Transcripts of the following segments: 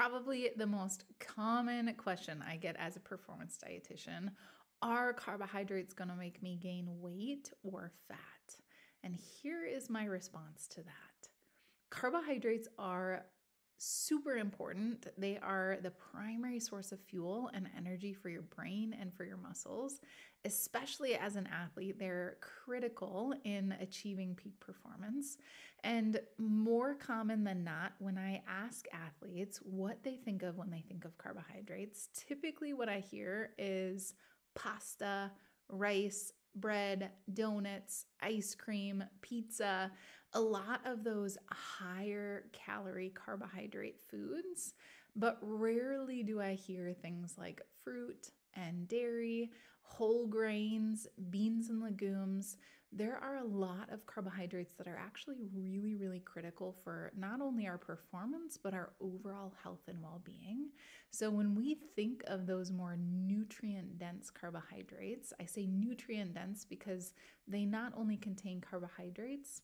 Probably the most common question I get as a performance dietitian: are carbohydrates going to make me gain weight or fat? And here is my response to that. Carbohydrates are super important. They are the primary source of fuel and energy for your brain and for your muscles. Especially as an athlete, they're critical in achieving peak performance. And more common than not, when I ask athletes what they think of when they think of carbohydrates, typically what I hear is pasta, rice, bread, donuts, ice cream, pizza, a lot of those higher calorie carbohydrate foods, but rarely do I hear things like fruit and dairy, whole grains, beans and legumes. There are a lot of carbohydrates that are actually really, really critical for not only our performance, but our overall health and well-being. So when we think of those more nutrient-dense carbohydrates, I say nutrient-dense because they not only contain carbohydrates,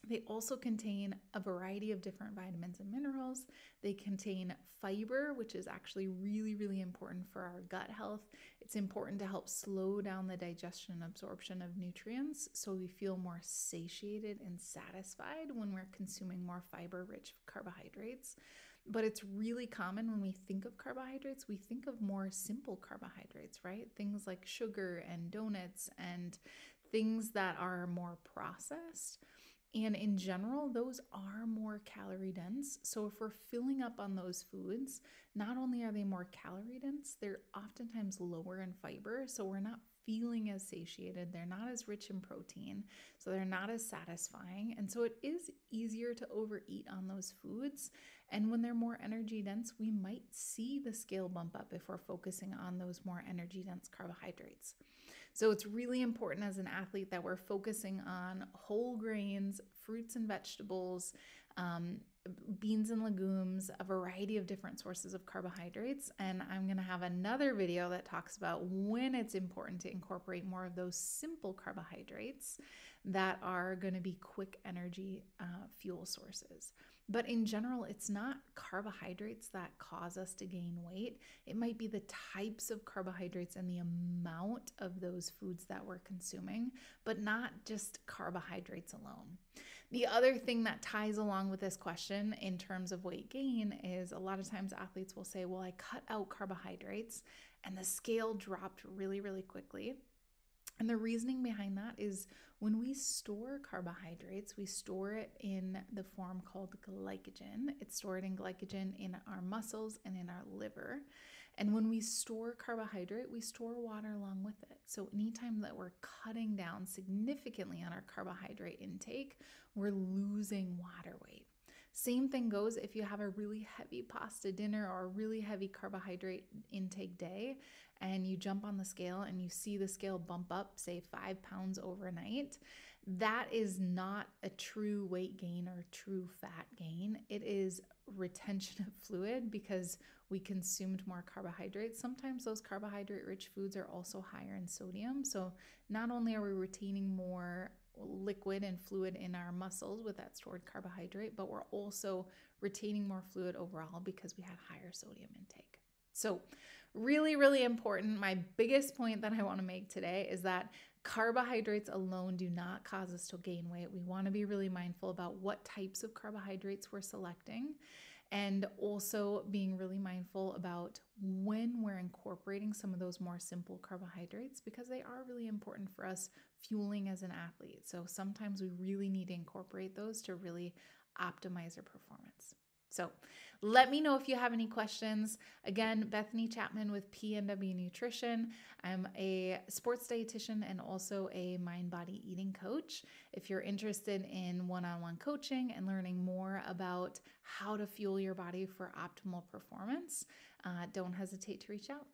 they also contain a variety of different vitamins and minerals. They contain fiber, which is actually really, really important for our gut health. It's important to help slow down the digestion and absorption of nutrients so we feel more satiated and satisfied when we're consuming more fiber-rich carbohydrates. But it's really common when we think of carbohydrates, we think of more simple carbohydrates, right? Things like sugar and donuts and things that are more processed. And in general, those are more calorie dense. So if we're filling up on those foods, not only are they more calorie dense, they're oftentimes lower in fiber. So we're not feeling as satiated. They're not as rich in protein. So they're not as satisfying. And so it is easier to overeat on those foods. And when they're more energy dense, we might see the scale bump up if we're focusing on those more energy dense carbohydrates. So it's really important as an athlete that we're focusing on whole grains, fruits and vegetables, beans and legumes, a variety of different sources of carbohydrates. And I'm going to have another video that talks about when it's important to incorporate more of those simple carbohydrates that are going to be quick energy fuel sources. But in general, it's not carbohydrates that cause us to gain weight. It might be the types of carbohydrates and the amount of those foods that we're consuming, but not just carbohydrates alone. The other thing that ties along with this question in terms of weight gain is a lot of times athletes will say, well, I cut out carbohydrates and the scale dropped really, really quickly. And the reasoning behind that is when we store carbohydrates, we store it in the form called glycogen. It's stored in glycogen in our muscles and in our liver. And when we store carbohydrate, we store water along with it. So anytime that we're cutting down significantly on our carbohydrate intake, we're losing water weight. Same thing goes if you have a really heavy pasta dinner or a really heavy carbohydrate intake day and you jump on the scale and you see the scale bump up, say 5 pounds overnight. That is not a true weight gain or true fat gain. It is retention of fluid because we consumed more carbohydrates. Sometimes those carbohydrate-rich foods are also higher in sodium. So not only are we retaining more liquid and fluid in our muscles with that stored carbohydrate, but we're also retaining more fluid overall because we had higher sodium intake. So really, really important. My biggest point that I want to make today is that carbohydrates alone do not cause us to gain weight. We want to be really mindful about what types of carbohydrates we're selecting and also being really mindful about when we're incorporating some of those more simple carbohydrates because they are really important for us fueling as an athlete. So sometimes we really need to incorporate those to really optimize our performance. So let me know if you have any questions. Again, Bethany Chapman with PNW Nutrition. I'm a sports dietitian and also a mind-body eating coach. If you're interested in one-on-one coaching and learning more about how to fuel your body for optimal performance, don't hesitate to reach out.